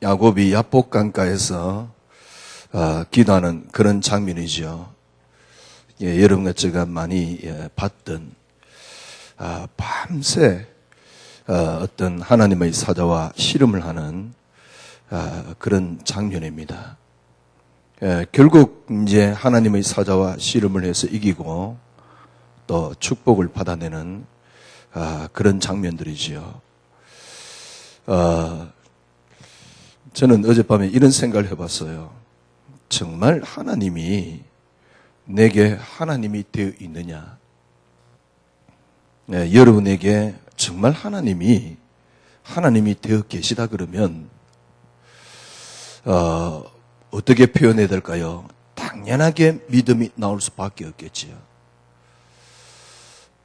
야곱이 야복 강가에서 기도하는 그런 장면이죠. 여러분과 제가 많이 봤던 밤새 어떤 하나님의 사자와 씨름을 하는 그런 장면입니다. 결국 이제 하나님의 사자와 씨름을 해서 이기고 또 축복을 받아내는 그런 장면들이지요. 저는 어젯밤에 이런 생각을 해봤어요. 정말 하나님이 내게 하나님이 되어 있느냐? 여러분에게 정말 하나님이 되어 계시다 그러면 어떻게 표현해야 될까요? 당연하게 믿음이 나올 수밖에 없겠지요.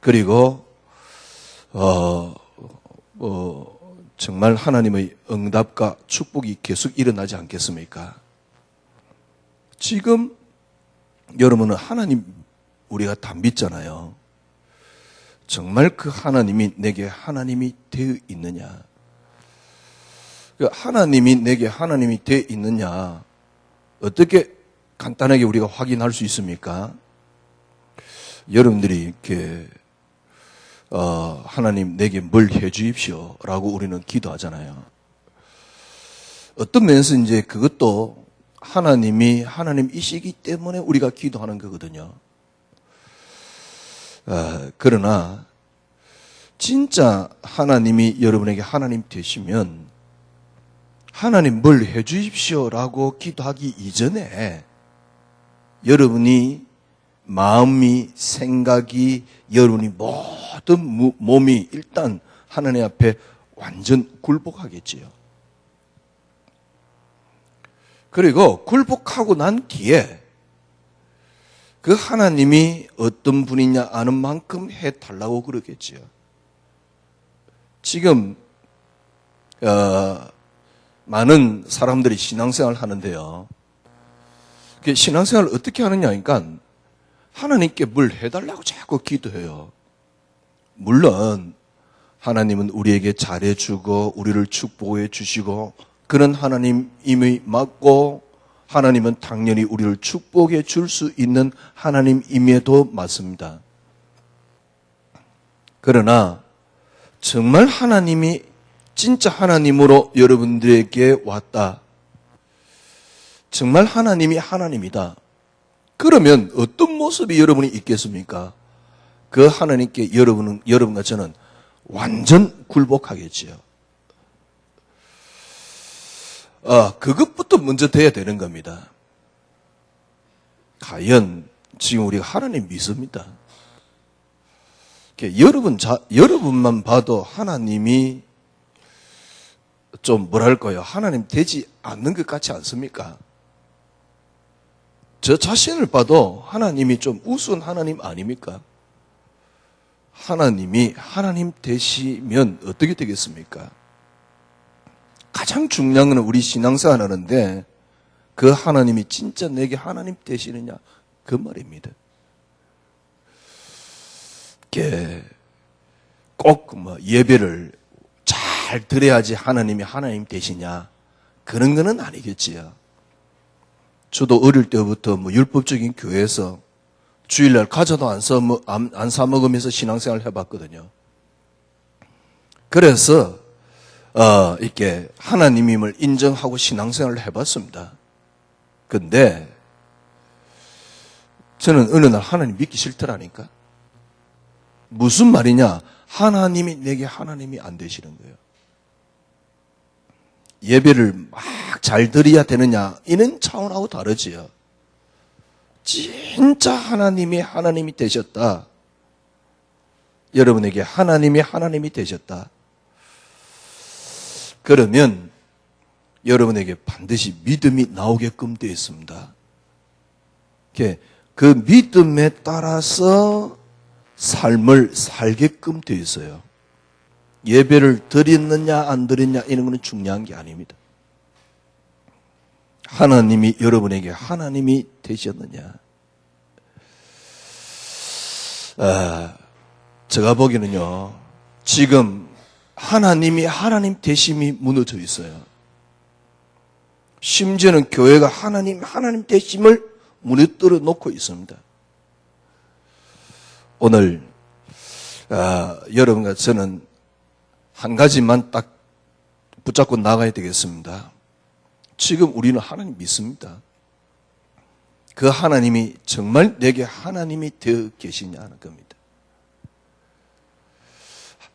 그리고 정말 하나님의 응답과 축복이 계속 일어나지 않겠습니까? 지금 여러분은 하나님 우리가 다 믿잖아요. 정말 그 하나님이 내게 하나님이 되어 있느냐? 그 하나님이 내게 하나님이 되어 있느냐? 어떻게 간단하게 우리가 확인할 수 있습니까? 여러분들이 이렇게 하나님 내게 뭘 해 주십시오 라고 우리는 기도하잖아요. 어떤 면에서 이제 그것도 하나님이시기 때문에 우리가 기도하는 거거든요. 그러나 진짜 하나님이 여러분에게 하나님 되시면 하나님 뭘 해 주십시오 라고 기도하기 이전에 여러분이 마음이, 생각이, 여러분이 모든 몸이 일단 하나님 앞에 완전 굴복하겠지요. 그리고 굴복하고 난 뒤에 그 하나님이 어떤 분이냐 아는 만큼 해달라고 그러겠지요. 지금 많은 사람들이 신앙생활을 하는데요. 신앙생활을 어떻게 하느냐 하니까 하나님께 뭘 해달라고 자꾸 기도해요. 물론 하나님은 우리에게 잘해주고 우리를 축복해 주시고 그런 하나님임이 맞고 하나님은 당연히 우리를 축복해 줄 수 있는 하나님임에도 맞습니다. 그러나 정말 하나님이 진짜 하나님으로 여러분들에게 왔다. 정말 하나님이 하나님이다. 그러면 어떤 모습이 여러분이 있겠습니까? 그 하나님께 여러분과 저는 완전 굴복하겠지요. 그것부터 먼저 돼야 되는 겁니다. 과연 지금 우리가 하나님 믿습니다. 여러분만 봐도 하나님이 좀 뭐랄까요? 하나님 되지 않는 것 같지 않습니까? 저 자신을 봐도 하나님이 좀 우스운 하나님 아닙니까? 하나님이 하나님 되시면 어떻게 되겠습니까? 가장 중요한 건 우리 신앙생활 하는데 그 하나님이 진짜 내게 하나님 되시느냐 그 말입니다. 꼭 예배를 잘 드려야지 하나님이 하나님 되시냐 그런 거는 아니겠지요. 저도 어릴 때부터 율법적인 교회에서 주일날 과자도 안 사 먹으면서 신앙생활을 해봤거든요. 그래서 이렇게 하나님임을 인정하고 신앙생활을 해봤습니다. 근데 저는 어느 날 하나님 믿기 싫더라니까. 무슨 말이냐? 하나님이 내게 하나님이 안 되시는 거예요. 예배를 막 잘 드려야 되느냐 이런 차원하고 다르지요. 진짜 하나님이 되셨다. 여러분에게 하나님이 되셨다. 그러면 여러분에게 반드시 믿음이 나오게끔 되어 있습니다. 그 믿음에 따라서 삶을 살게끔 되어 있어요. 예배를 드렸느냐 안 드렸냐 이런 거는 중요한 게 아닙니다. 하나님이 여러분에게 하나님이 되셨느냐. 제가 보기에는요, 지금 하나님이 하나님 되심이 무너져 있어요. 심지어는 교회가 하나님 되심을 무너뜨려 놓고 있습니다. 오늘 여러분과 저는 한 가지만 딱 붙잡고 나가야 되겠습니다. 지금 우리는 하나님 믿습니다. 그 하나님이 정말 내게 하나님이 되어 계시냐는 겁니다.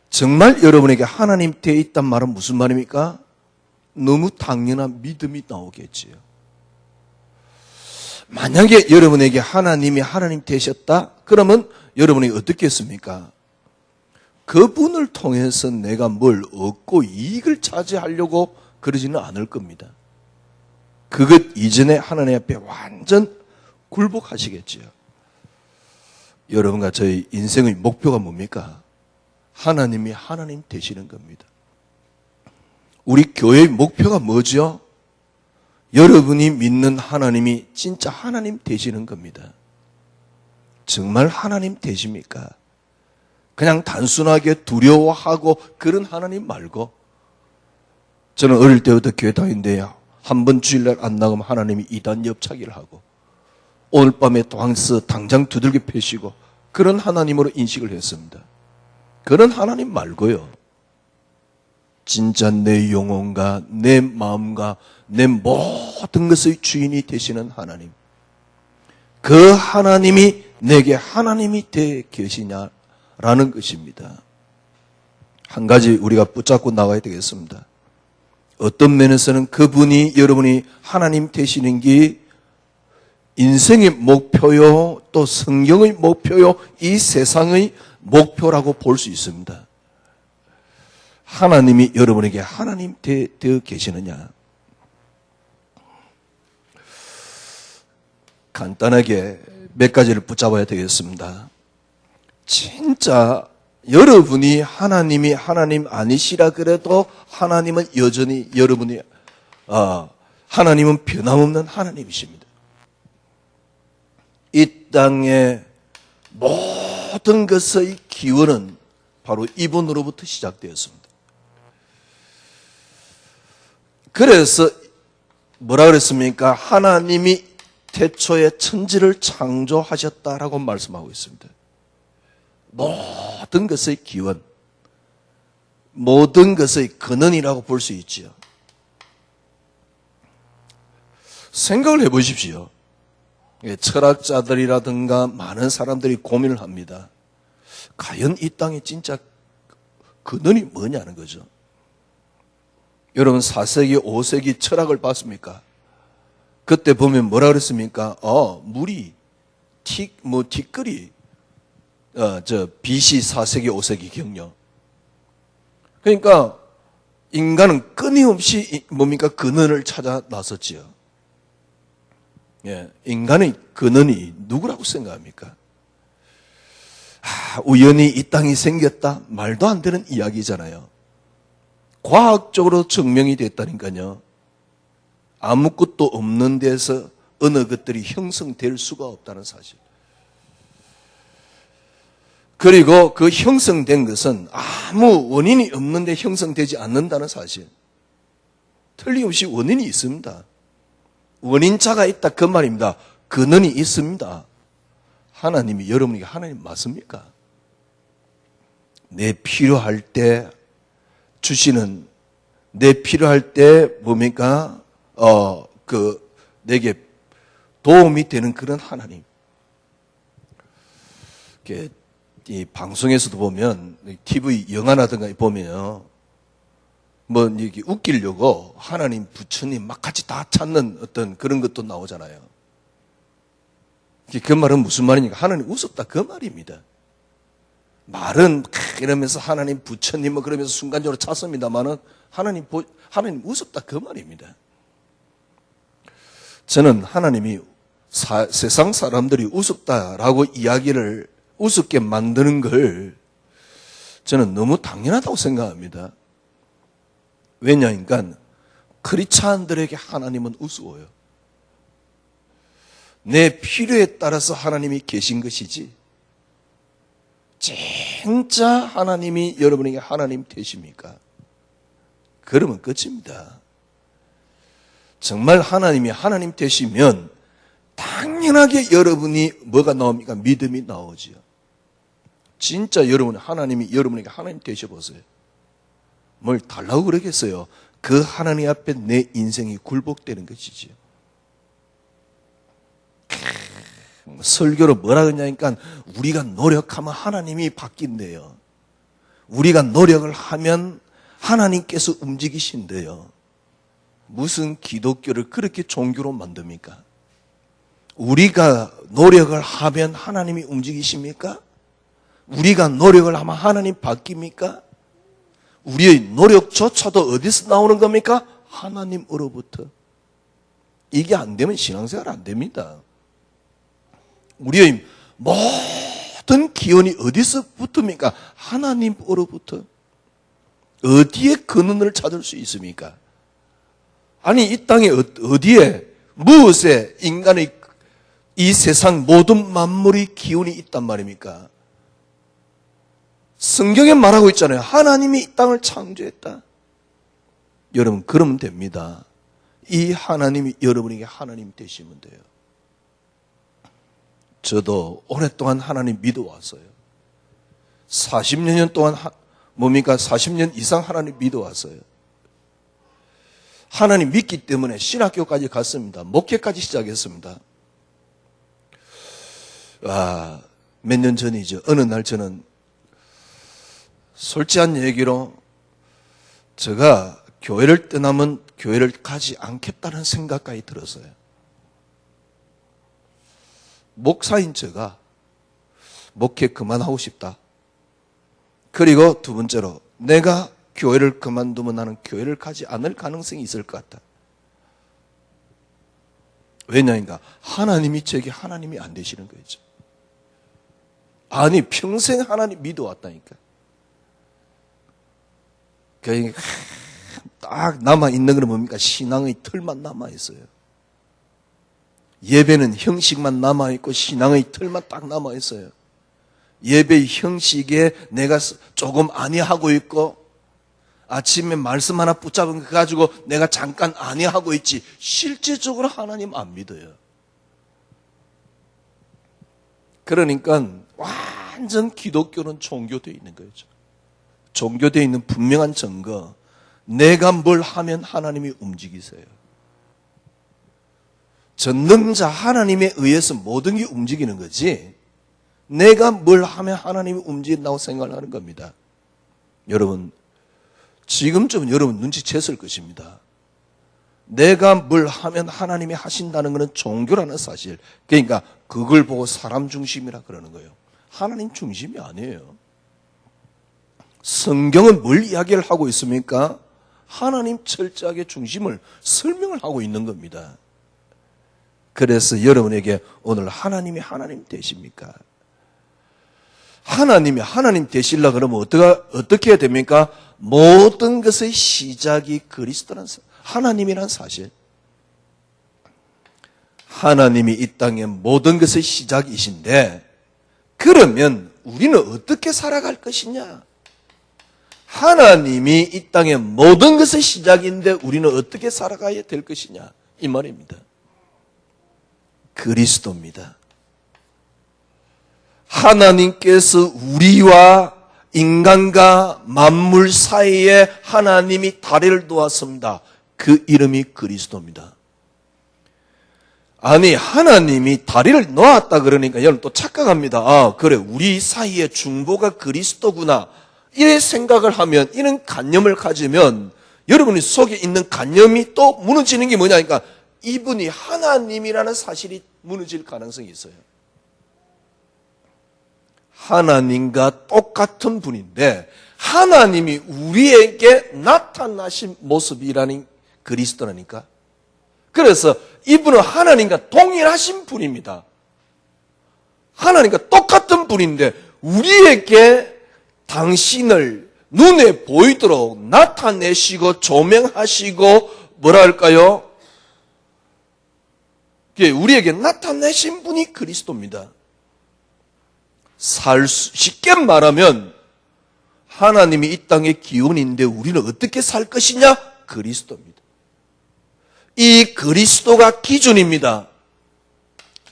정말 여러분에게 하나님 되어 있단 말은 무슨 말입니까? 너무 당연한 믿음이 나오겠지요. 만약에 여러분에게 하나님이 하나님 되셨다? 그러면 여러분이 어떻겠습니까? 그분을 통해서 내가 뭘 얻고 이익을 차지하려고 그러지는 않을 겁니다. 그것 이전에 하나님 앞에 완전 굴복하시겠지요. 여러분과 저희 인생의 목표가 뭡니까? 하나님이 하나님 되시는 겁니다. 우리 교회의 목표가 뭐죠? 여러분이 믿는 하나님이 진짜 하나님 되시는 겁니다. 정말 하나님 되십니까? 그냥 단순하게 두려워하고 그런 하나님 말고, 저는 어릴 때부터 교회 다니는데 한 번 주일날 안 나가면 하나님이 이단 옆차기를 하고 오늘 밤에 당장 두들겨 패시고 그런 하나님으로 인식을 했습니다. 그런 하나님 말고요, 진짜 내 영혼과 내 마음과 내 모든 것의 주인이 되시는 하나님, 그 하나님이 내게 하나님이 되어 계시냐라는 것입니다. 한 가지 우리가 붙잡고 나가야 되겠습니다. 어떤 면에서는 그분이 여러분이 하나님 되시는 게 인생의 목표요, 또 성경의 목표요, 이 세상의 목표라고 볼 수 있습니다. 하나님이 여러분에게 하나님 되어 계시느냐? 간단하게 몇 가지를 붙잡아야 되겠습니다. 진짜 여러분이 하나님이 하나님 아니시라 그래도 하나님은 여전히 여러분이 하나님은 변함없는 하나님이십니다. 이 땅의 모든 것의 기원은 바로 이분으로부터 시작되었습니다. 그래서 뭐라 그랬습니까? 하나님이 태초에 천지를 창조하셨다라고 말씀하고 있습니다. 모든 것의 기원, 모든 것의 근원이라고 볼 수 있지요. 생각을 해보십시오. 철학자들이라든가 많은 사람들이 고민을 합니다. 과연 이 땅에 진짜 근원이 뭐냐는 거죠. 여러분 4세기, 5세기 철학을 봤습니까? 그때 보면 뭐라 그랬습니까? 물이 티끌이 BC 4세기, 5세기 경력. 그러니까 인간은 끊임없이 뭡니까? 근원을 찾아 나섰지요. 예, 인간의 근원이 누구라고 생각합니까? 우연히 이 땅이 생겼다? 말도 안 되는 이야기잖아요. 과학적으로 증명이 됐다니까요. 아무것도 없는 데서 어느 것들이 형성될 수가 없다는 사실. 그리고 그 형성된 것은 아무 원인이 없는데 형성되지 않는다는 사실. 틀림없이 원인이 있습니다. 원인자가 있다 그 말입니다. 근원이 있습니다. 하나님이 여러분에게 하나님 맞습니까? 내 필요할 때 주시는, 내 필요할 때 뭡니까? 내게 도움이 되는 그런 하나님. 이 방송에서도 보면, TV 영화라든가 보면요, 이게 웃기려고 하나님, 부처님 막 같이 다 찾는 어떤 그런 것도 나오잖아요. 그 말은 무슨 말이니까? 하나님 우습다 그 말입니다. 말은 이러면서 하나님, 부처님 그러면서 순간적으로 찾습니다만은 하나님 우습다 그 말입니다. 저는 하나님이 세상 사람들이 우습다라고 이야기를 우습게 만드는 걸 저는 너무 당연하다고 생각합니다. 왜냐하니까 크리스찬들에게 하나님은 우스워요. 내 필요에 따라서 하나님이 계신 것이지 진짜 하나님이 여러분에게 하나님 되십니까? 그러면 끝입니다. 정말 하나님이 하나님 되시면 당연하게 여러분이 뭐가 나옵니까? 믿음이 나오지요. 진짜 하나님이 여러분에게 하나님 되셔보세요. 뭘 달라고 그러겠어요? 그 하나님 앞에 내 인생이 굴복되는 것이지요. 설교로 뭐라 그러냐니까 우리가 노력하면 하나님이 바뀐대요. 우리가 노력을 하면 하나님께서 움직이신대요. 무슨 기독교를 그렇게 종교로 만듭니까? 우리가 노력을 하면 하나님이 움직이십니까? 우리가 노력을 하면 하나님 바뀝니까? 우리의 노력조차도 어디서 나오는 겁니까? 하나님으로부터. 이게 안 되면 신앙생활 안 됩니다. 우리의 모든 기원이 어디서 붙습니까? 하나님으로부터. 어디에 근원을 찾을 수 있습니까? 아니 이 땅에 어디에 무엇에 인간의 이 세상 모든 만물의 기운이 있단 말입니까? 성경에 말하고 있잖아요. 하나님이 이 땅을 창조했다. 여러분 그러면 됩니다. 이 하나님이 여러분에게 하나님 되시면 돼요. 저도 오랫동안 하나님 믿어왔어요. 40년 동안 40년 이상 하나님 믿어왔어요. 하나님 믿기 때문에 신학교까지 갔습니다. 목회까지 시작했습니다. 몇 년 전이죠. 어느 날 저는 솔직한 얘기로 제가 교회를 떠나면 교회를 가지 않겠다는 생각까지 들었어요. 목사인 제가 목회 그만하고 싶다. 그리고 두 번째로 내가 교회를 그만두면 나는 교회를 가지 않을 가능성이 있을 것 같다. 왜냐니까 하나님이 제게 하나님이 안 되시는 거죠. 아니 평생 하나님 믿어왔다니까. 그러니까 딱 남아있는 건 뭡니까? 신앙의 틀만 남아있어요. 예배는 형식만 남아있고 신앙의 틀만 딱 남아있어요. 예배의 형식에 내가 조금 안위하고 있고 아침에 말씀 하나 붙잡은 거 가지고 내가 잠깐 안위하고 있지 실제적으로 하나님 안 믿어요. 그러니까 완전 기독교는 종교되어 있는 거죠. 종교되어 있는 분명한 증거, 내가 뭘 하면 하나님이 움직이세요. 전능자 하나님에 의해서 모든 게 움직이는 거지 내가 뭘 하면 하나님이 움직인다고 생각하는 겁니다. 여러분 지금쯤 여러분 눈치챘을 것입니다. 내가 뭘 하면 하나님이 하신다는 것은 종교라는 사실. 그러니까 그걸 보고 사람 중심이라 그러는 거예요. 하나님 중심이 아니에요. 성경은 뭘 이야기를 하고 있습니까? 하나님 철저하게 중심을 설명을 하고 있는 겁니다. 그래서 여러분에게 오늘 하나님이 하나님 되십니까? 하나님이 하나님 되시려고 그러면 어떻게 해야 됩니까? 모든 것의 시작이 그리스도라는 하나님이란 사실. 하나님이 이 땅의 모든 것의 시작이신데 그러면 우리는 어떻게 살아갈 것이냐? 하나님이 이 땅의 모든 것의 시작인데 우리는 어떻게 살아가야 될 것이냐? 이 말입니다. 그리스도입니다. 하나님께서 우리와 인간과 만물 사이에 하나님이 다리를 놓았습니다. 그 이름이 그리스도입니다. 아니 하나님이 다리를 놓았다 그러니까 여러분 또 착각합니다. 그래 우리 사이에 중보가 그리스도구나 이래 생각을 하면 이런 관념을 가지면 여러분의 속에 있는 관념이 또 무너지는 게 뭐냐니까 이분이 하나님이라는 사실이 무너질 가능성이 있어요. 하나님과 똑같은 분인데 하나님이 우리에게 나타나신 모습이라는 그리스도라니까. 그래서 이분은 하나님과 동일하신 분입니다. 하나님과 똑같은 분인데 우리에게 당신을 눈에 보이도록 나타내시고 조명하시고 뭐라 할까요? 우리에게 나타내신 분이 그리스도입니다. 쉽게 말하면 하나님이 이 땅의 기운인데 우리는 어떻게 살 것이냐? 그리스도입니다. 이 그리스도가 기준입니다.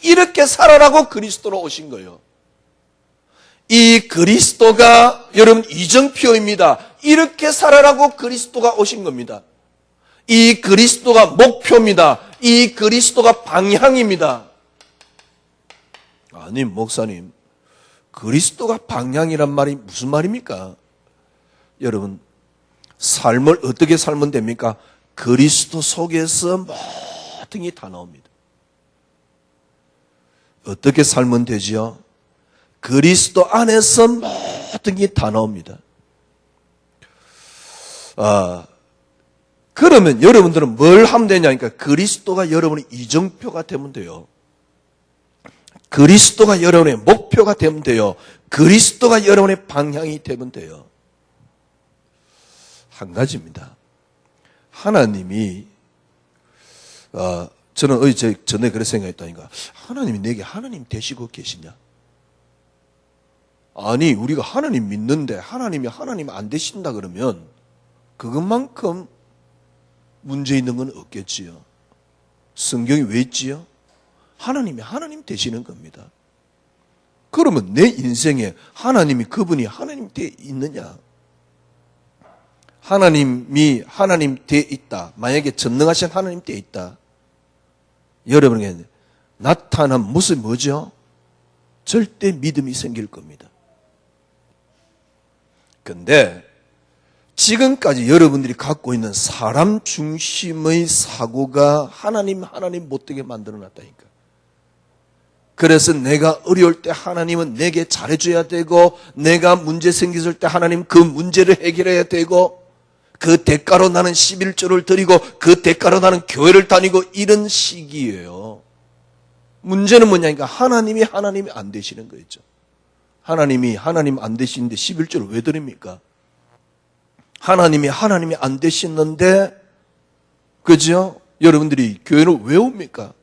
이렇게 살아라고 그리스도로 오신 거예요. 이 그리스도가 여러분 이정표입니다. 이렇게 살아라고 그리스도가 오신 겁니다. 이 그리스도가 목표입니다. 이 그리스도가 방향입니다. 아니 목사님, 그리스도가 방향이란 말이 무슨 말입니까? 여러분, 삶을 어떻게 살면 됩니까? 그리스도 속에서 모든 게 다 나옵니다. 어떻게 살면 되지요? 그리스도 안에서 모든 게 다 나옵니다. 그러면 여러분들은 뭘 하면 되냐니까 그리스도가 여러분의 이정표가 되면 돼요. 그리스도가 여러분의 목표가 되면 돼요. 그리스도가 여러분의 방향이 되면 돼요. 한 가지입니다. 하나님이 저는 어제 전에 그런 생각했다니까. 하나님이 내게 하나님 되시고 계시냐? 아니 우리가 하나님 믿는데 하나님이 하나님 안 되신다 그러면 그것만큼 문제 있는 건 없겠지요. 성경이 왜 있지요? 하나님이 하나님 되시는 겁니다. 그러면 내 인생에 하나님이 그분이 하나님 돼 있느냐? 하나님이 하나님 돼 있다. 만약에 전능하신 하나님 돼 있다. 여러분에게 나타난 모습이 뭐죠? 절대 믿음이 생길 겁니다. 근데 지금까지 여러분들이 갖고 있는 사람 중심의 사고가 하나님 못되게 만들어 놨다니까. 그래서 내가 어려울 때 하나님은 내게 잘해줘야 되고, 내가 문제 생겼을 때 하나님 그 문제를 해결해야 되고, 그 대가로 나는 11조를 드리고 그 대가로 나는 교회를 다니고 이런 식이에요. 문제는 뭐냐니까 하나님이 안 되시는 거죠. 하나님이 하나님 안 되시는데 11조를 왜 드립니까? 하나님이 안 되시는데, 그죠? 여러분들이 교회를 왜 옵니까?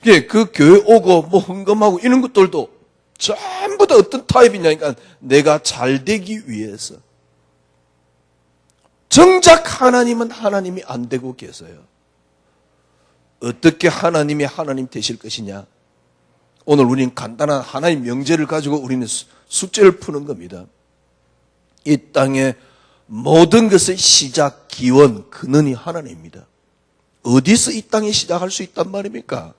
그 교회 오고 뭐 헌금하고 이런 것들도 전부 다 어떤 타입이냐니까 내가 잘 되기 위해서. 정작 하나님은 하나님이 안 되고 계세요. 어떻게 하나님이 하나님 되실 것이냐? 오늘 우리는 간단한 하나님 명제를 가지고 우리는 숙제를 푸는 겁니다. 이 땅의 모든 것의 시작, 기원, 근원이 하나님입니다. 어디서 이 땅이 시작할 수 있단 말입니까?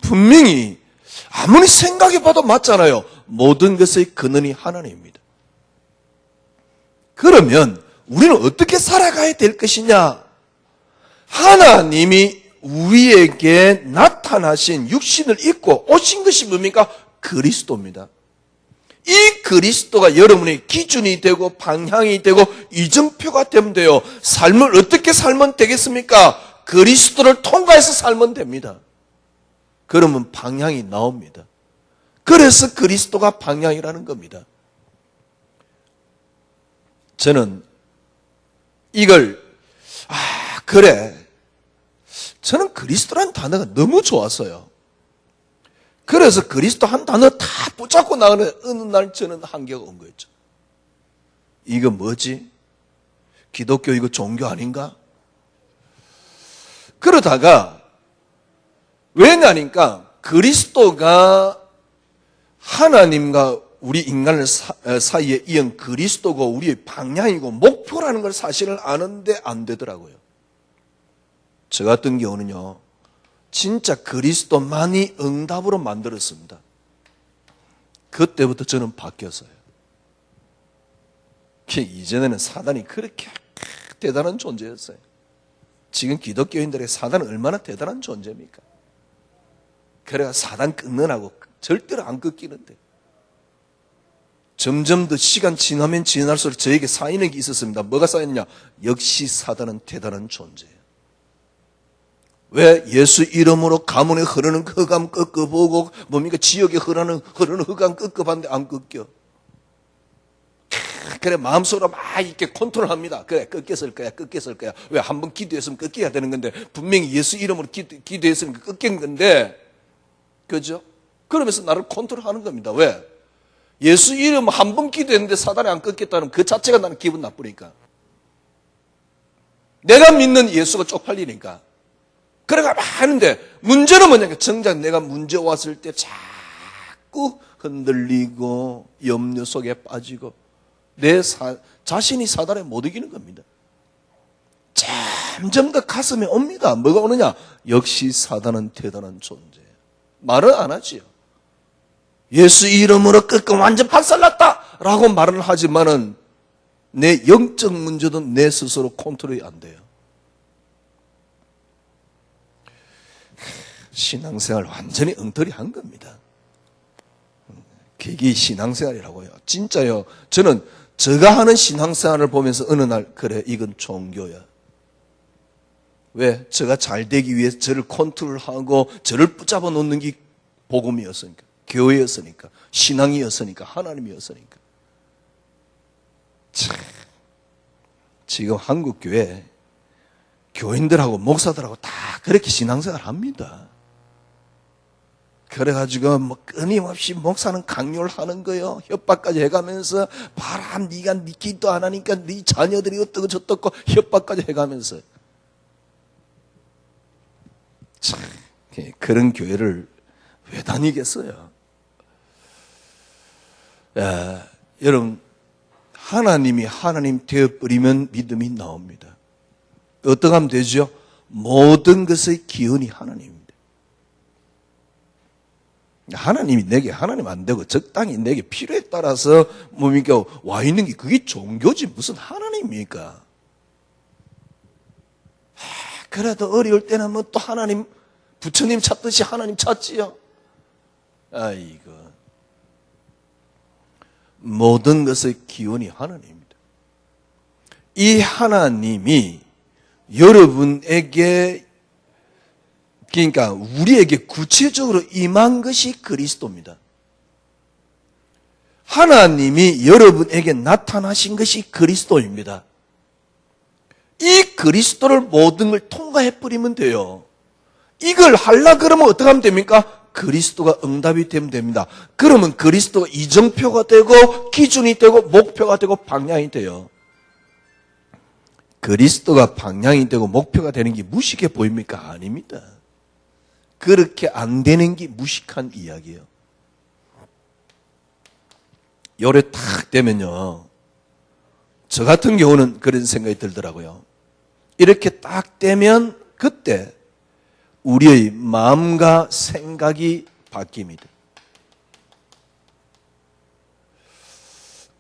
분명히 아무리 생각해봐도 맞잖아요. 모든 것의 근원이 하나님입니다. 그러면 우리는 어떻게 살아가야 될 것이냐? 하나님이 우리에게 나타나신 육신을 입고 오신 것이 뭡니까? 그리스도입니다. 이 그리스도가 여러분의 기준이 되고 방향이 되고 이정표가 되면 돼요. 삶을 어떻게 살면 되겠습니까? 그리스도를 통과해서 살면 됩니다. 그러면 방향이 나옵니다. 그래서 그리스도가 방향이라는 겁니다. 저는 이걸 그래. 저는 그리스도라는 단어가 너무 좋았어요. 그래서 그리스도 한 단어 다 붙잡고 나가는 어느 날 저는 한계가 온 거였죠. 이거 뭐지? 기독교 이거 종교 아닌가? 그러다가 왜냐니까 그리스도가 하나님과 우리 인간을 사이에 이은 그리스도고 우리의 방향이고 목표라는 걸 사실을 아는데 안 되더라고요. 저 같은 경우는요, 진짜 그리스도만이 응답으로 만들었습니다. 그때부터 저는 바뀌었어요. 이전에는 사단이 그렇게 대단한 존재였어요. 지금 기독교인들의 사단은 얼마나 대단한 존재입니까? 그래가 사단 끊느라고 절대로 안 끊기는데 점점 더 시간 지나면 지날수록 저에게 쌓이는 게 있었습니다. 뭐가 쌓였냐? 역시 사단은 대단한 존재예요. 왜? 예수 이름으로 가문에 흐르는 흑암 꺾어보고 뭡니까? 지역에 흐르는 흑암 꺾어봤는데 안 꺾여. 그래 마음속으로 막 이렇게 컨트롤합니다. 그래 꺾였을 거야. 왜? 한번 기도했으면 꺾여야 되는 건데 분명히 예수 이름으로 기도했으니까 꺾인 건데, 그죠? 그러면서 나를 컨트롤하는 겁니다. 왜? 예수 이름 한 번 기도했는데 사단이 안 꺾였다는 그 자체가 나는 기분 나쁘니까. 내가 믿는 예수가 쪽팔리니까. 그래가 막 하는데 문제는 뭐냐면 정작 내가 문제 왔을 때 자꾸 흔들리고 염려 속에 빠지고 자신이 사단에 못 이기는 겁니다. 점점 더 가슴에 옵니다. 뭐가 오느냐? 역시 사단은 대단한 존재예요. 말을 안 하지요. 예수 이름으로 끄끔 완전 박살났다 라고 말을 하지만은 내 영적 문제도 내 스스로 컨트롤이 안 돼요. 신앙생활 완전히 엉터리한 겁니다. 그게 신앙생활이라고요. 진짜요. 저는 제가 하는 신앙생활을 보면서 어느 날 그래 이건 종교야. 왜? 제가 잘 되기 위해서 저를 컨트롤하고 저를 붙잡아 놓는 게 복음이었으니까, 교회였으니까, 신앙이었으니까, 하나님이었으니까. 참, 지금 한국 교회 교인들하고 목사들하고 다 그렇게 신앙생활 합니다. 그래가지고 뭐 끊임없이 목사는 강요를 하는 거예요. 협박까지 해가면서 봐라 네가 네 기도 안 하니까 네 자녀들이 어떻고 저떻고 협박까지 해가면서 참 그런 교회를 왜 다니겠어요? 야, 여러분 하나님이 하나님 되어버리면 믿음이 나옵니다. 어떻게 하면 되죠? 모든 것의 기원이 하나님입니다. 하나님이 내게 하나님 안 되고 적당히 내게 필요에 따라서 뭡니까 와 있는 게 그게 종교지 무슨 하나님입니까? 그래도 어려울 때는 뭐 또 하나님 부처님 찾듯이 하나님 찾지요. 아이고 모든 것의 기원이 하나님입니다. 이 하나님이 여러분에게 그러니까 우리에게 구체적으로 임한 것이 그리스도입니다. 하나님이 여러분에게 나타나신 것이 그리스도입니다. 이 그리스도를 모든 걸 통과해버리면 돼요. 이걸 하려 그러면 어떻게 하면 됩니까? 그리스도가 응답이 되면 됩니다. 그러면 그리스도가 이정표가 되고 기준이 되고 목표가 되고 방향이 돼요. 그리스도가 방향이 되고 목표가 되는 게 무식해 보입니까? 아닙니다. 그렇게 안 되는 게 무식한 이야기예요. 요래 탁 되면요. 저 같은 경우는 그런 생각이 들더라고요. 이렇게 딱 되면 그때 우리의 마음과 생각이 바뀝니다.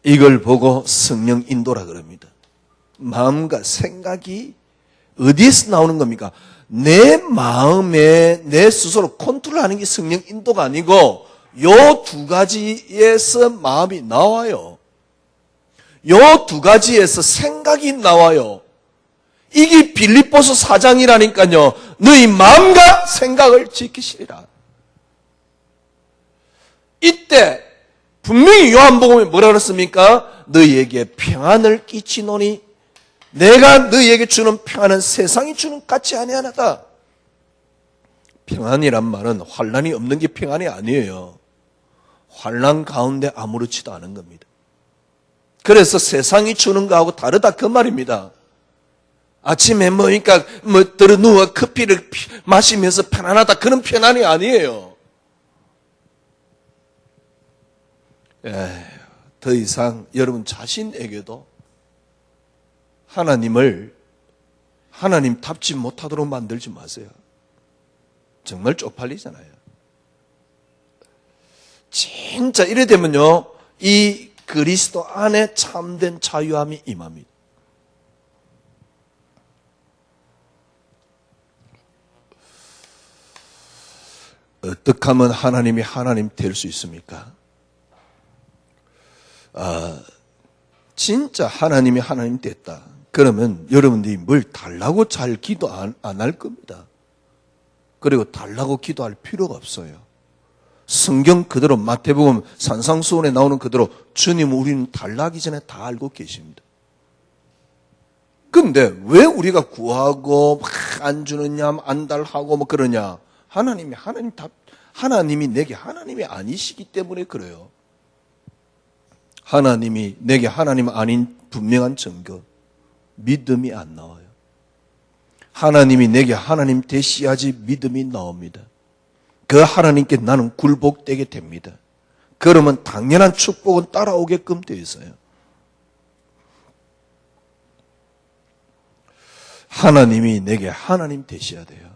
이걸 보고 성령 인도라 그럽니다. 마음과 생각이 어디에서 나오는 겁니까? 내 마음에 내 스스로 컨트롤하는 게 성령 인도가 아니고 요 두 가지에서 마음이 나와요. 요 두 가지에서 생각이 나와요. 이게 빌립보서 4장이라니까요. 너희 마음과 생각을 지키시리라. 이때 분명히 요한복음에 뭐라 그랬습니까? 너희에게 평안을 끼치노니 내가 너희에게 주는 평안은 세상이 주는 같이 아니하나다. 평안이란 말은 환난이 없는 게 평안이 아니에요. 환난 가운데 아무렇지도 않은 겁니다. 그래서 세상이 주는 거하고 다르다 그 말입니다. 아침에 뭐니까 들어 누워 커피를 마시면서 편안하다 그런 편안이 아니에요. 더 이상 여러분 자신에게도 하나님을 하나님답지 못하도록 만들지 마세요. 정말 쪽팔리잖아요. 진짜 이래 되면요, 이 그리스도 안에 참된 자유함이 임합니다. 어떻게 하면 하나님이 하나님 될 수 있습니까? 진짜 하나님이 하나님 됐다. 그러면 여러분들이 뭘 달라고 잘 기도 안 할 겁니다. 그리고 달라고 기도할 필요가 없어요. 성경 그대로 마태복음 산상수훈에 나오는 그대로 주님 우리는 달라기 전에 다 알고 계십니다. 근데 왜 우리가 구하고 막 안 주느냐 안 달하고 뭐 그러냐? 하나님이 내게 하나님이 아니시기 때문에 그래요. 하나님이 내게 하나님 아닌 분명한 증거 믿음이 안 나와요. 하나님이 내게 하나님 되시야지 믿음이 나옵니다. 그 하나님께 나는 굴복되게 됩니다. 그러면 당연한 축복은 따라오게끔 되어 있어요. 하나님이 내게 하나님 되셔야 돼요.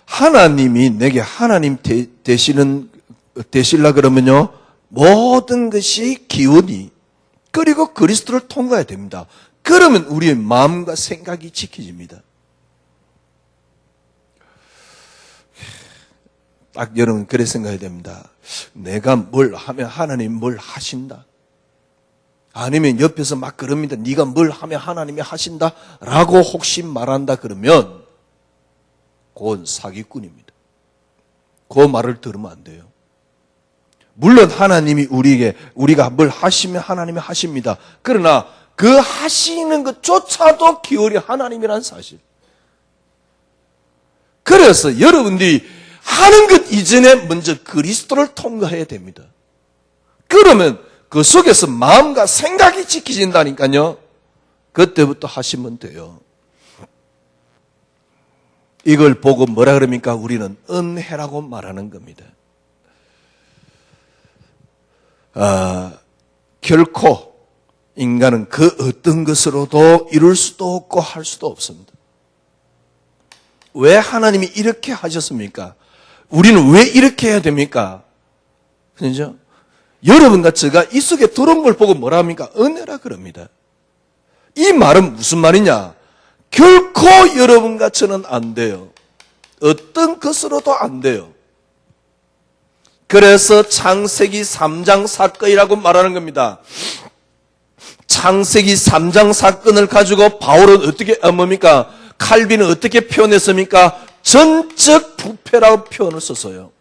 하나님이 내게 하나님 되시려 그러면요, 모든 것이 기운이, 그리고 그리스도를 통과해야 됩니다. 그러면 우리의 마음과 생각이 지켜집니다. 딱 여러분 그래 생각해야 됩니다. 내가 뭘 하면 하나님 뭘 하신다. 아니면 옆에서 막 그럽니다. 네가 뭘 하면 하나님이 하신다 라고 혹시 말한다 그러면 그건 사기꾼입니다. 그 말을 들으면 안 돼요. 물론 하나님이 우리가 뭘 하시면 하나님이 하십니다. 그러나 그 하시는 것조차도 기울이 하나님이라는 사실. 그래서 여러분들이 하는 것 이전에 먼저 그리스도를 통과해야 됩니다. 그러면 그 속에서 마음과 생각이 지켜진다니까요. 그때부터 하시면 돼요. 이걸 보고 뭐라 그럽니까? 우리는 은혜라고 말하는 겁니다. 결코 인간은 그 어떤 것으로도 이룰 수도 없고 할 수도 없습니다. 왜 하나님이 이렇게 하셨습니까? 우리는 왜 이렇게 해야 됩니까? 그죠? 여러분과 제가 이 속에 들어온 걸 보고 뭐라 합니까? 은혜라 그럽니다. 이 말은 무슨 말이냐? 결코 여러분과 저는 안 돼요. 어떤 것으로도 안 돼요. 그래서 창세기 3장 사건이라고 말하는 겁니다. 창세기 3장 사건을 가지고 바울은 어떻게 뭡니까? 칼빈은 어떻게 표현했습니까? 전적 부패라고 표현을 썼어요.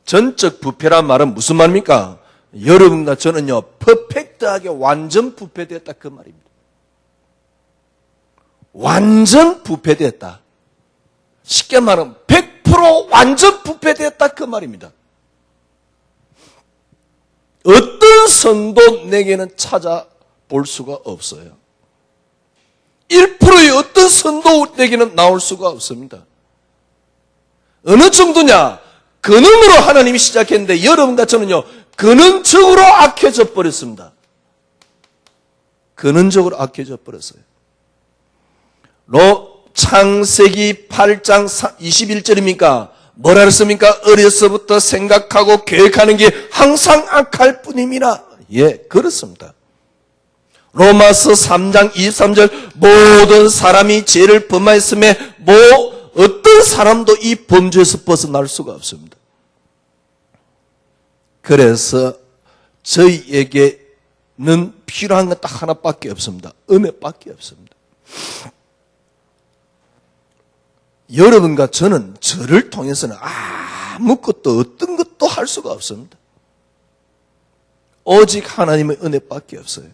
전적 부패란 말은 무슨 말입니까? 여러분과 저는요, 퍼펙트하게 완전 부패되었다 그 말입니다. 완전 부패되었다. 쉽게 말하면 100% 완전 부패되었다 그 말입니다. 어떤 선도 내게는 찾아볼 수가 없어요. 1%의 어떤 선도 내게는 나올 수가 없습니다. 어느 정도냐? 근원으로 하나님이 시작했는데 여러분과 저는요, 근원적으로 악해져 버렸습니다. 근원적으로 악해져 버렸어요. 창세기 8장 21절입니까? 뭐라 그랬습니까? 어려서부터 생각하고 계획하는 게 항상 악할 뿐임이라. 예, 그렇습니다. 로마서 3장 23절 모든 사람이 죄를 범하였음에 어떤 사람도 이 범죄에서 벗어날 수가 없습니다. 그래서 저희에게는 필요한 건 딱 하나밖에 없습니다. 은혜밖에 없습니다. 여러분과 저는 저를 통해서는 아무것도 어떤 것도 할 수가 없습니다. 오직 하나님의 은혜밖에 없어요.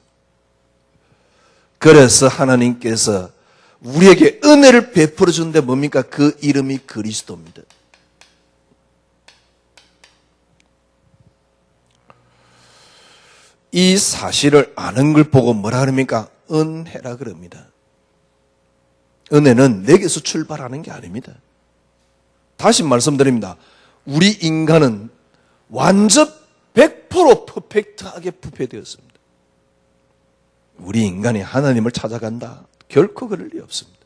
그래서 하나님께서 우리에게 은혜를 베풀어 주는데 뭡니까? 그 이름이 그리스도입니다. 이 사실을 아는 걸 보고 뭐라 그럽니까? 은혜라 그럽니다. 은혜는 내게서 출발하는 게 아닙니다. 다시 말씀드립니다. 우리 인간은 완전 100% 퍼펙트하게 부패되었습니다. 우리 인간이 하나님을 찾아간다. 결코 그럴 리 없습니다.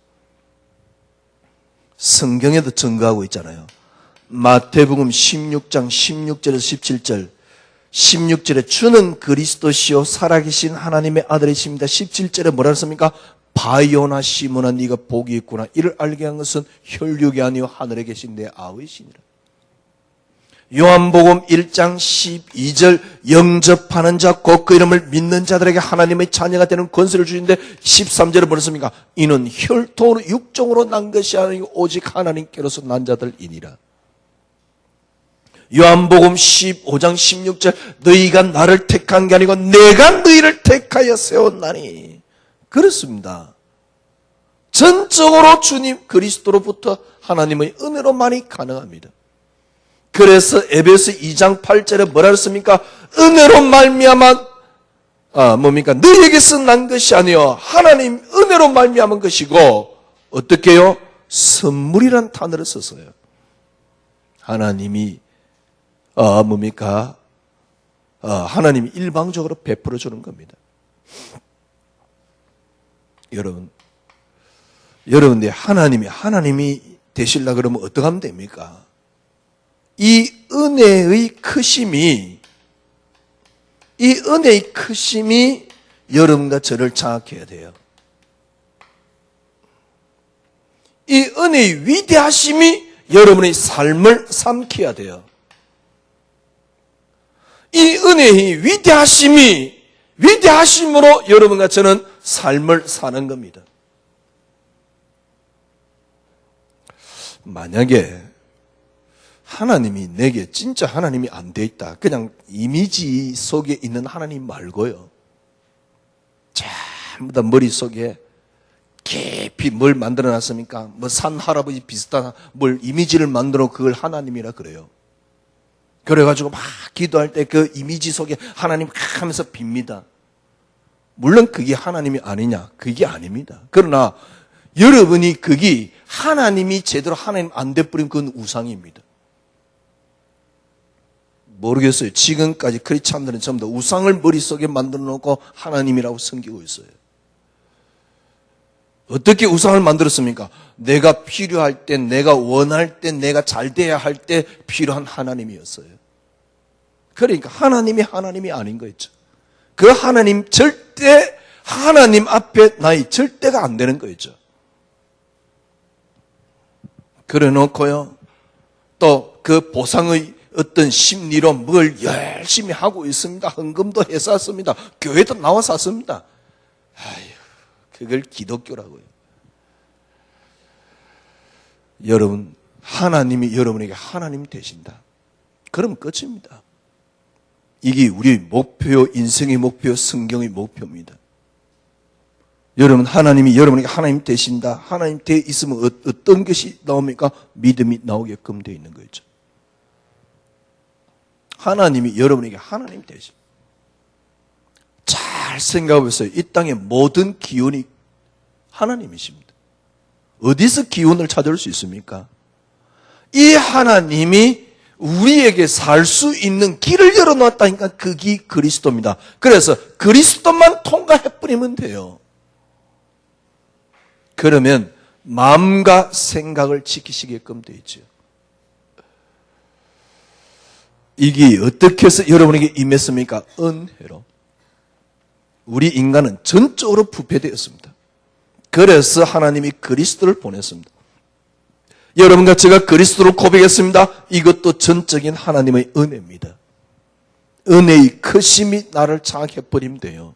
성경에도 증거하고 있잖아요. 마태복음 16장 16절에서 17절 16절에 주는 그리스도시요 살아계신 하나님의 아들이십니다. 17절에 뭐라 했습니까? 바요나 시몬아 네가 복이 있구나. 이를 알게 한 것은 혈육이 아니요 하늘에 계신 내 아버지시니라. 요한복음 1장 12절 영접하는 자 곧 그 이름을 믿는 자들에게 하나님의 자녀가 되는 권세를 주신데 13절에 뭐라 했습니까? 이는 혈통으로 육종으로 난 것이 아니고 오직 하나님께로서 난 자들이니라. 요한복음 15장 16절 너희가 나를 택한 게 아니고 내가 너희를 택하여 세웠나니. 그렇습니다. 전적으로 주님 그리스도로부터 하나님의 은혜로만이 가능합니다. 그래서 에베소 2장 8절에 뭐라 했습니까? 은혜로 말미암아 뭡니까? 너에게서 난 것이 아니요 하나님 은혜로 말미암은 것이고 어떻게 해요? 선물이란 단어를 썼어요. 하나님이 뭡니까? 하나님이 일방적으로 베풀어 주는 겁니다. 여러분들 하나님이 되시려고 그러면 어떻게 하면 됩니까? 이 은혜의 크심이 여러분과 저를 장악해야 돼요. 이 은혜의 위대하심이 여러분의 삶을 삼켜야 돼요. 이 은혜의 위대하심으로 여러분과 저는 삶을 사는 겁니다. 만약에 하나님이 내게 진짜 하나님이 안 돼 있다. 그냥 이미지 속에 있는 하나님 말고요. 전부 다 머릿속에 깊이 뭘 만들어 놨습니까? 뭐 산 할아버지 비슷한 뭘 이미지를 만들어 그걸 하나님이라 그래요. 그래가지고 막 기도할 때 그 이미지 속에 하나님 하면서 빕니다. 물론 그게 하나님이 아니냐? 그게 아닙니다. 그러나 여러분이 그게 하나님이 제대로 하나님 안 돼버리면 그건 우상입니다. 모르겠어요. 지금까지 크리스찬들은 전부 다 우상을 머릿속에 만들어 놓고 하나님이라고 섬기고 있어요. 어떻게 우상을 만들었습니까? 내가 필요할 때, 내가 원할 때, 내가 잘 돼야 할 때 필요한 하나님이었어요. 그러니까 하나님이 아닌 거였죠. 그 하나님 절대 하나님 앞에 나의 절대가 안 되는 거였죠. 그래 놓고요. 또 그 보상의 어떤 심리로 뭘 열심히 하고 있습니다. 헌금도 해서 습니다. 교회도 나와서 습니다. 그걸 기독교라고요. 여러분, 하나님이 여러분에게 하나님 되신다. 그럼 끝입니다. 이게 우리의 목표, 인생의 목표, 성경의 목표입니다. 여러분, 하나님이 여러분에게 하나님 되신다. 하나님 돼 있으면 어떤 것이 나옵니까? 믿음이 나오게끔 되어 있는 거죠. 하나님이 여러분에게 하나님 되십니다. 잘 생각해 보세요. 이 땅의 모든 기운이 하나님이십니다. 어디서 기운을 찾을 수 있습니까? 이 하나님이 우리에게 살 수 있는 길을 열어놨다니까 그게 그리스도입니다. 그래서 그리스도만 통과해버리면 돼요. 그러면 마음과 생각을 지키시게끔 되어 있죠. 이게 어떻게 해서 여러분에게 임했습니까? 은혜로. 우리 인간은 전적으로 부패되었습니다. 그래서 하나님이 그리스도를 보냈습니다. 여러분과 제가 그리스도를 고백했습니다. 이것도 전적인 하나님의 은혜입니다. 은혜의 크심이 나를 장악해버리면 돼요.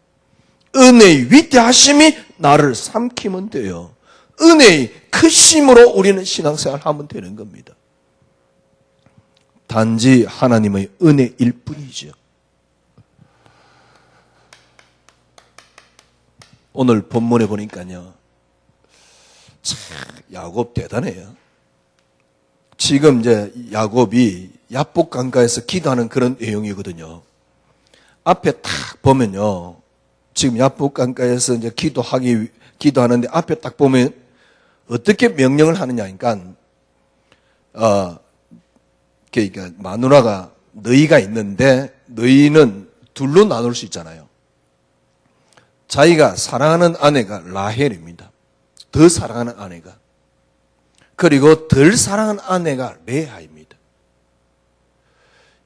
은혜의 위대하심이 나를 삼키면 돼요. 은혜의 크심으로 우리는 신앙생활을 하면 되는 겁니다. 단지 하나님의 은혜일 뿐이죠. 오늘 본문에 보니까요. 참 야곱 대단해요. 지금 이제 야곱이 야복 강가에서 기도하는 그런 내용이거든요. 앞에 딱 보면요. 지금 야복 강가에서 이제 기도하는데 앞에 딱 보면 어떻게 명령을 하느냐니까 그러니까 마누라가 너희가 있는데 너희는 둘로 나눌 수 있잖아요. 자기가 사랑하는 아내가 라헬입니다. 더 사랑하는 아내가. 그리고 덜 사랑하는 아내가 레아입니다.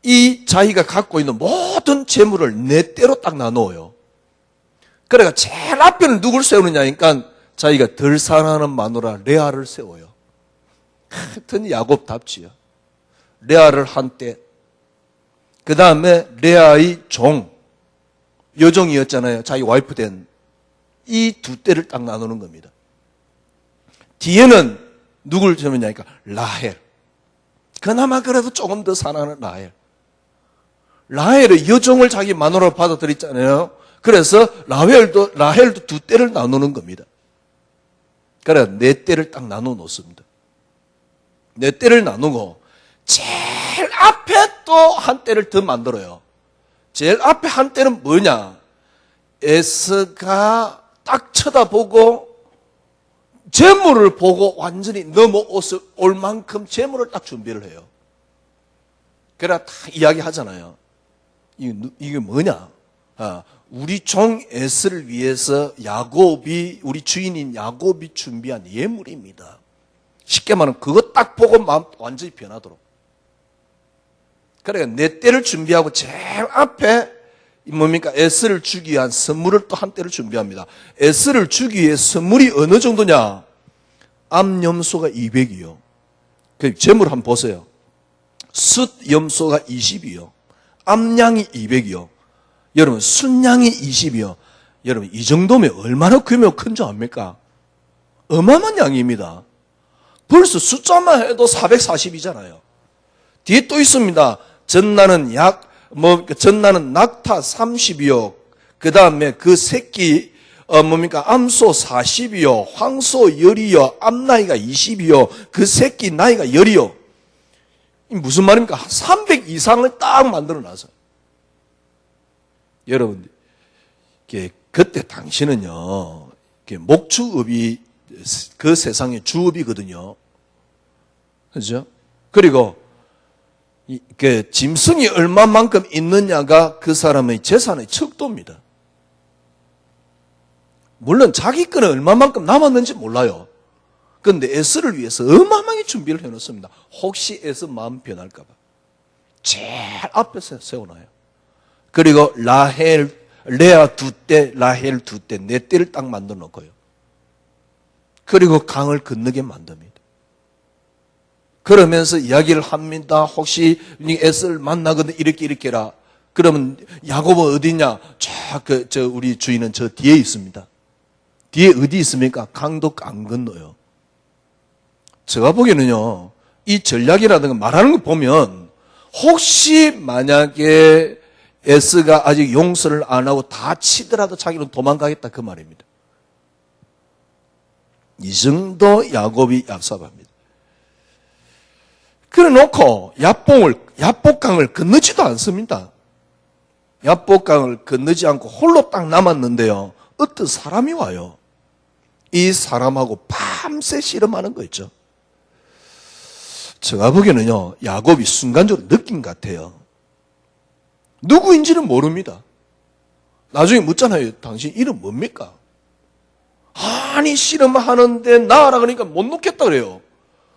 이 자기가 갖고 있는 모든 재물을 네 대로 딱 나누어요. 그러니까 제일 앞에는 누굴 세우느냐니까 자기가 덜 사랑하는 마누라 레아를 세워요. 하여튼 야곱답지요. 레아를 한때, 그 다음에 레아의 여종이었잖아요. 자기 와이프 된 이 두 때를 딱 나누는 겁니다. 뒤에는 누굴 세우냐니까 라헬. 그나마 그래도 조금 더 사랑하는 라헬. 라헬의 여종을 자기 마누라로 받아들였잖아요. 그래서 라헬도 두 때를 나누는 겁니다. 그래서 네 때를 딱 나눠 놓습니다. 네 때를 나누고 제일 앞에 또 한 때를 더 만들어요. 제일 앞에 한 때는 뭐냐? 에서가 딱 쳐다보고 재물을 보고 완전히 넘어올 만큼 재물을 딱 준비를 해요. 그래야 다 이야기하잖아요. 이게 뭐냐? 우리 종 에스를 위해서 야곱이, 우리 주인인 야곱이 준비한 예물입니다. 쉽게 말하면 그거 딱 보고 마음 완전히 변하도록. 그러니까 내 때를 준비하고 제일 앞에 뭡니까? 에스를 주기 위한 선물을 또 한 때를 준비합니다. 에스를 주기 위해 선물이 어느 정도냐? 암염소가 200이요. 그 재물 한번 보세요. 숫염소가 20이요. 암양이 200이요. 여러분 순양이 20이요. 여러분 이 정도면 얼마나 규모가 큰 줄 압니까? 어마어마한 양입니다. 벌써 숫자만 해도 440이잖아요. 뒤에 또 있습니다. 전나는 전나는 낙타 30이요. 그 다음에 그 새끼, 암소 40이요. 황소 10이요. 암나이가 20이요. 그 새끼 나이가 10이요. 무슨 말입니까? 300 이상을 딱 만들어 놨어요. 여러분, 그때 당시는요, 목축업이 그 세상의 주업이거든요. 그죠? 그리고, 짐승이 얼마만큼 있느냐가 그 사람의 재산의 척도입니다. 물론 자기 거는 얼마만큼 남았는지 몰라요. 그런데 에스를 위해서 어마어마하게 준비를 해놓습니다. 혹시 에스 마음 변할까봐. 제일 앞에서 세워놔요. 그리고 레아 2대, 라헬 2대, 4대를 딱 만들어 놓고요. 그리고 강을 건너게 만듭니다. 그러면서 이야기를 합니다. 혹시 에스를 만나거든 이렇게 해라. 그러면 야곱은 어디냐? 우리 주인은 저 뒤에 있습니다. 뒤에 어디 있습니까? 강도 안 건너요. 제가 보기에는요, 이 전략이라든가 말하는 거 보면 혹시 만약에 에스가 아직 용서를 안 하고 다 치더라도 자기는 도망가겠다 그 말입니다. 이 정도 야곱이 얍삽합니다. 그래 놓고 야복강을 건너지도 않습니다. 야복강을 건너지 않고 홀로 딱 남았는데요. 어떤 사람이 와요. 이 사람하고 밤새 씨름하는 거 있죠. 제가 보기에는요, 야곱이 순간적으로 느낀 것 같아요. 누구인지는 모릅니다. 나중에 묻잖아요. 당신 이름 뭡니까? 아니, 씨름하는데 나라 그러니까 못 놓겠다 그래요.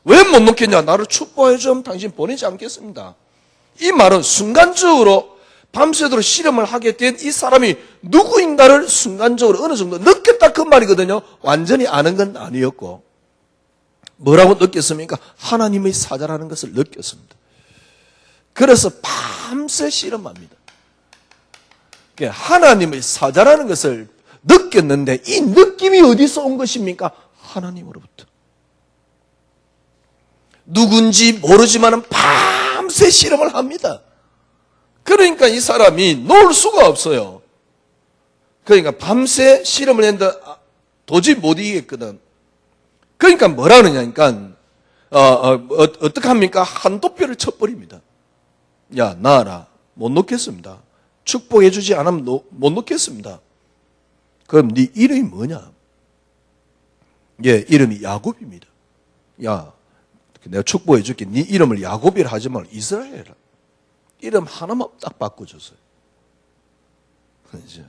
왜 못 놓겠냐? 나를 축복해 좀 당신 보내지 않겠습니다. 이 말은 순간적으로 밤새도록 씨름을 하게 된 이 사람이 누구인가를 순간적으로 어느 정도 느꼈다 그 말이거든요. 완전히 아는 건 아니었고. 뭐라고 느꼈습니까? 하나님의 사자라는 것을 느꼈습니다. 그래서 밤새 씨름합니다. 하나님의 사자라는 것을 느꼈는데 이 느낌이 어디서 온 것입니까? 하나님으로부터. 누군지 모르지만 밤새 씨름을 합니다. 그러니까 이 사람이 놓을 수가 없어요. 그러니까 밤새 씨름을 했는데 도저히 못 이기겠거든. 그러니까 뭐라 그러냐니까 어떻게 합니까? 한도표를 쳐버립니다. 야, 나아라. 못 놓겠습니다. 축복해 주지 않으면 못 놓겠습니다. 그럼 네 이름이 뭐냐? 예, 이름이 야곱입니다. 야, 내가 축복해 줄게. 네 이름을 야곱이라 하지 말고 이스라엘이라. 이름 하나만 딱 바꿔줬어요. 그렇죠?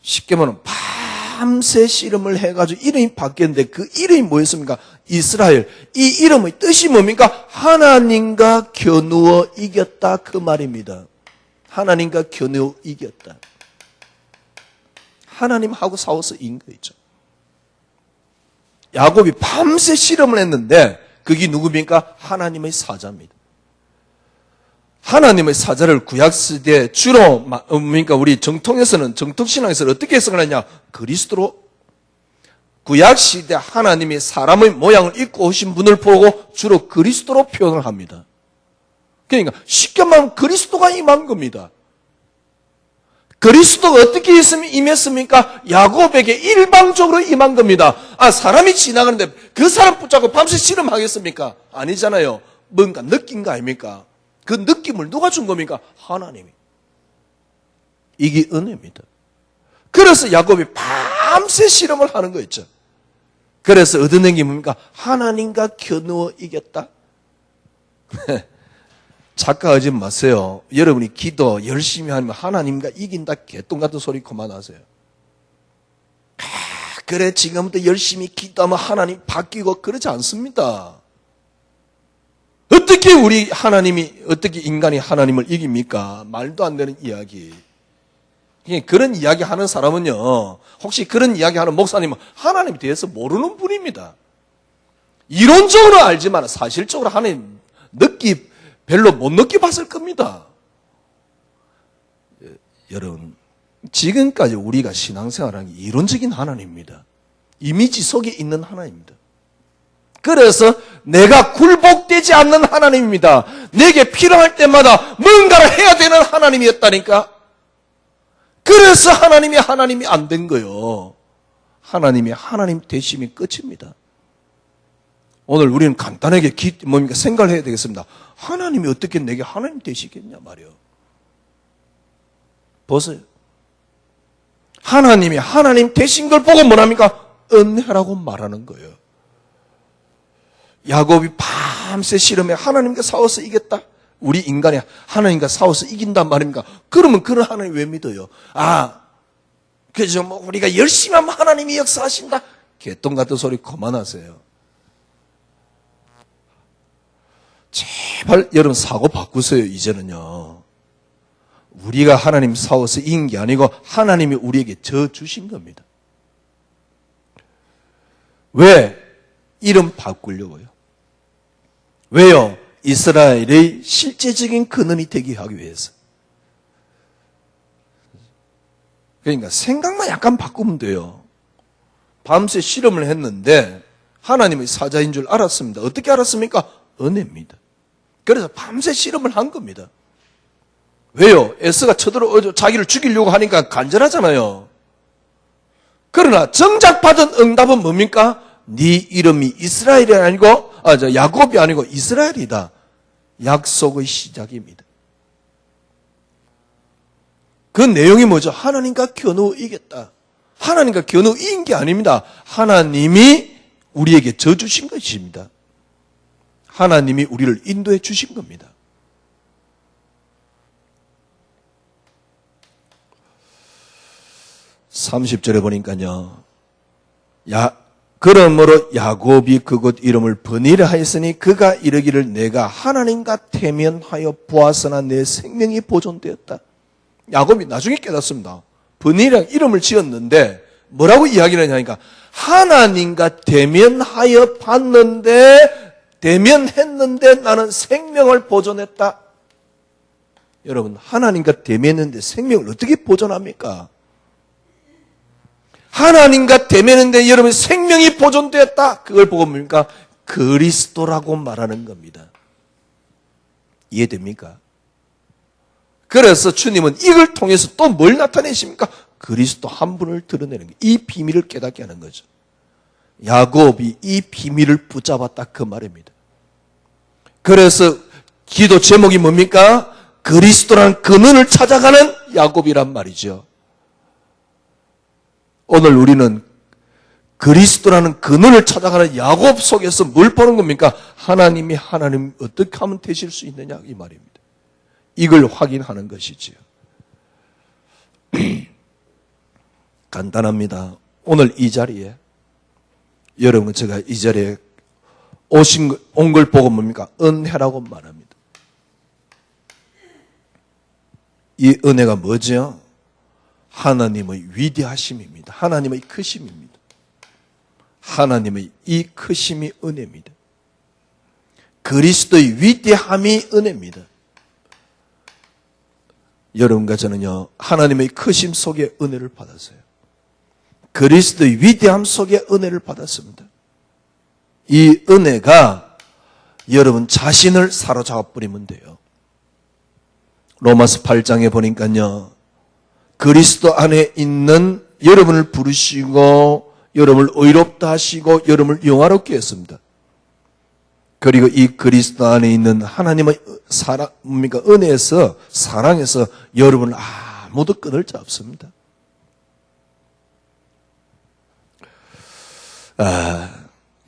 쉽게 말하면 밤새 씨름을 해가지고 이름이 바뀌었는데 그 이름이 뭐였습니까? 이스라엘. 이 이름의 뜻이 뭡니까? 하나님과 겨누어 이겼다 그 말입니다. 하나님과 겨누어 이겼다. 하나님하고 싸워서 이긴 거죠. 야곱이 밤새 씨름을 했는데 그게 누굽니까? 하나님의 사자입니다. 하나님의 사자를 구약시대에 주로 그러니까 우리 정통신앙에서는 어떻게 해석을 하냐? 그리스도로. 구약시대 하나님이 사람의 모양을 입고 오신 분을 보고 주로 그리스도로 표현을 합니다. 그러니까 쉽게 말하면 그리스도가 임한 겁니다. 그리스도가 어떻게 임했습니까? 야곱에게 일방적으로 임한 겁니다. 사람이 지나가는데 그 사람 붙잡고 밤새 씨름하겠습니까? 아니잖아요. 뭔가 느낀 거 아닙니까? 그 느낌을 누가 준 겁니까? 하나님이. 이게 은혜입니다. 그래서 야곱이 밤새 실험을 하는 거 있죠. 그래서 얻어낸 게 뭡니까? 하나님과 겨누어 이겼다. 착각하지 마세요. 여러분이 기도 열심히 하면 하나님과 이긴다 개똥 같은 소리 그만하세요. 그래 지금부터 열심히 기도하면 하나님 바뀌고 그러지 않습니다. 어떻게 어떻게 인간이 하나님을 이깁니까? 말도 안 되는 이야기. 그런 이야기 하는 사람은요, 혹시 그런 이야기 하는 목사님은 하나님에 대해서 모르는 분입니다. 이론적으로 알지만 사실적으로 하나님 별로 못 느껴봤을 겁니다. 여러분, 지금까지 우리가 신앙생활하는 게 이론적인 하나님입니다. 이미지 속에 있는 하나님입니다. 그래서 내가 굴복되지 않는 하나님입니다. 내게 필요할 때마다 뭔가를 해야 되는 하나님이었다니까. 그래서 하나님이 안 된 거예요. 하나님이 하나님 되심이 끝입니다. 오늘 우리는 간단하게 생각을 해야 되겠습니다. 하나님이 어떻게 내게 하나님 되시겠냐 말이요. 보세요. 하나님이 하나님 되신 걸 보고 뭐랍니까? 은혜라고 말하는 거예요. 야곱이 밤새 실험해 하나님과 싸워서 이겼다. 우리 인간이 하나님과 싸워서 이긴단 말입니까? 그러면 그런 하나님 왜 믿어요? 그죠? 우리가 열심히 하면 하나님이 역사하신다. 개똥 같은 소리 그만하세요. 제발 여러분 사고 바꾸세요. 이제는요. 우리가 하나님 싸워서 이긴 게 아니고 하나님이 우리에게 져 주신 겁니다. 왜? 이름 바꾸려고요. 왜요? 이스라엘의 실제적인 근원이 되게 하기 위해서. 그러니까 생각만 약간 바꾸면 돼요. 밤새 실험을 했는데 하나님의 사자인 줄 알았습니다. 어떻게 알았습니까? 은혜입니다. 그래서 밤새 실험을 한 겁니다. 왜요? 에스가 쳐들어 자기를 죽이려고 하니까 간절하잖아요. 그러나 정작 받은 응답은 뭡니까? 네 이름이 이스라엘이 아니고 야곱이 아니고 이스라엘이다. 약속의 시작입니다. 그 내용이 뭐죠? 하나님과 겨누어 이겼다. 하나님과 겨누어 이긴 게 아닙니다. 하나님이 우리에게 져 주신 것입니다. 하나님이 우리를 인도해 주신 겁니다. (30절에) 보니까요. 그러므로 야곱이 그곳 이름을 버니라 하였으니 그가 이르기를 내가 하나님과 태면하여 보았으나 내 생명이 보존되었다. 야곱이 나중에 깨닫습니다. 버니라 이름을 지었는데 뭐라고 이야기를 하냐니까 하나님과 대면했는데 나는 생명을 보존했다. 여러분, 하나님과 대면했는데 생명을 어떻게 보존합니까? 하나님과 대면했는데 여러분 생명이 보존되었다. 그걸 보고 뭡니까? 그리스도라고 말하는 겁니다. 이해됩니까? 그래서 주님은 이걸 통해서 또 뭘 나타내십니까? 그리스도 한 분을 드러내는 거예요. 이 비밀을 깨닫게 하는 거죠. 야곱이 이 비밀을 붙잡았다 그 말입니다. 그래서 기도 제목이 뭡니까? 그리스도라는 근원을 찾아가는 야곱이란 말이죠. 오늘 우리는 그리스도라는 근원을 찾아가는 야곱 속에서 뭘 보는 겁니까? 하나님 어떻게 하면 되실 수 있느냐 이 말입니다. 이걸 확인하는 것이지요. 간단합니다. 오늘 이 자리에 여러분 제가 이 자리에 온 걸 보고 뭡니까? 은혜라고 말합니다. 이 은혜가 뭐죠? 하나님의 위대하심입니다. 하나님의 크심입니다. 하나님의 이 크심이 은혜입니다. 그리스도의 위대함이 은혜입니다. 여러분과 저는요, 하나님의 크심 속에 은혜를 받았어요. 그리스도의 위대함 속에 은혜를 받았습니다. 이 은혜가 여러분 자신을 사로잡아 버리면 돼요. 로마서 8장에 보니까요, 그리스도 안에 있는 여러분을 부르시고 여러분을 의롭다 하시고 여러분을 영화롭게 했습니다. 그리고 이 그리스도 안에 있는 하나님의 은혜에서 사랑해서 여러분을 아무도 끊을 자 없습니다.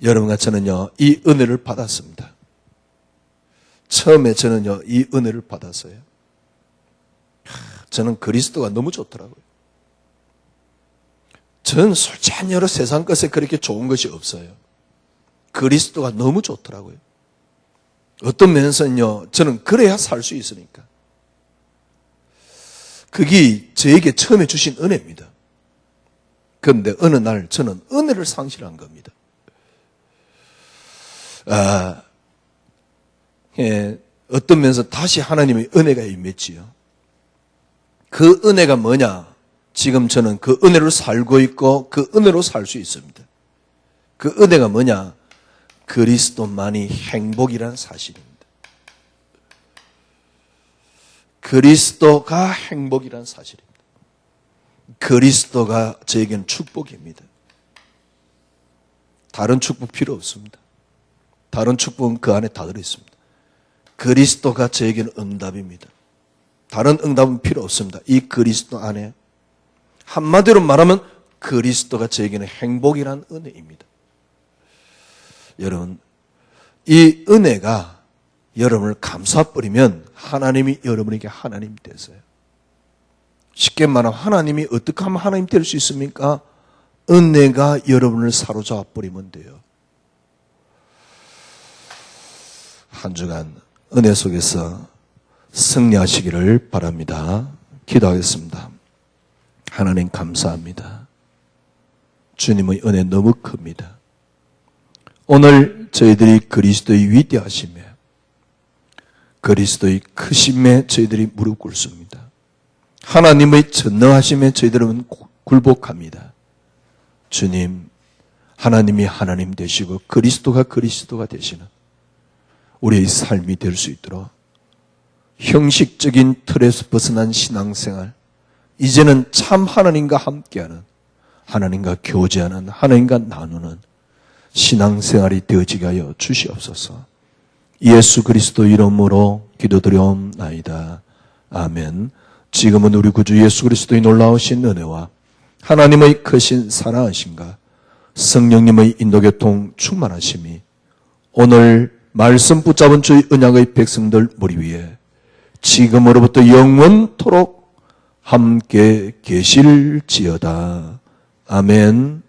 여러분과 저는요, 이 은혜를 받았습니다. 처음에 저는요, 이 은혜를 받았어요. 저는 그리스도가 너무 좋더라고요. 저는 솔직히 여러 세상 것에 그렇게 좋은 것이 없어요. 그리스도가 너무 좋더라고요. 어떤 면에서는요, 저는 그래야 살 수 있으니까. 그게 저에게 처음에 주신 은혜입니다. 그런데 어느 날 저는 은혜를 상실한 겁니다. 어떤 면에서 다시 하나님의 은혜가 임했지요. 그 은혜가 뭐냐? 지금 저는 그 은혜로 살고 있고 그 은혜로 살 수 있습니다. 그 은혜가 뭐냐? 그리스도만이 행복이라는 사실입니다. 그리스도가 행복이라는 사실입니다. 그리스도가 저에게는 축복입니다. 다른 축복 필요 없습니다. 다른 축복은 그 안에 다 들어있습니다. 그리스도가 저에게는 응답입니다. 다른 응답은 필요 없습니다. 이 그리스도 안에 한마디로 말하면 그리스도가 저에게는 행복이란 은혜입니다. 여러분, 이 은혜가 여러분을 감싸버리면 하나님이 여러분에게 하나님이 되세요. 쉽게 말하면 하나님이 어떻게 하면 하나님 될 수 있습니까? 은혜가 여러분을 사로잡아 버리면 돼요. 한 주간 은혜 속에서 승리하시기를 바랍니다. 기도하겠습니다. 하나님 감사합니다. 주님의 은혜 너무 큽니다. 오늘 저희들이 그리스도의 위대하심에 그리스도의 크심에 저희들이 무릎 꿇습니다. 하나님의 전능하심에 저희들은 굴복합니다. 주님, 하나님이 하나님 되시고 그리스도가 되시는 우리의 삶이 될 수 있도록 형식적인 틀에서 벗어난 신앙생활, 이제는 참 하나님과 함께하는, 하나님과 교제하는, 하나님과 나누는 신앙생활이 되어지게 하여 주시옵소서. 예수 그리스도 이름으로 기도드려옵나이다. 아멘. 지금은 우리 구주 예수 그리스도의 놀라우신 은혜와 하나님의 크신 사랑하심과 성령님의 인도교통 충만하심이 오늘 말씀 붙잡은 주의 언약의 백성들 머리 위에 지금으로부터 영원토록 함께 계실지어다. 아멘.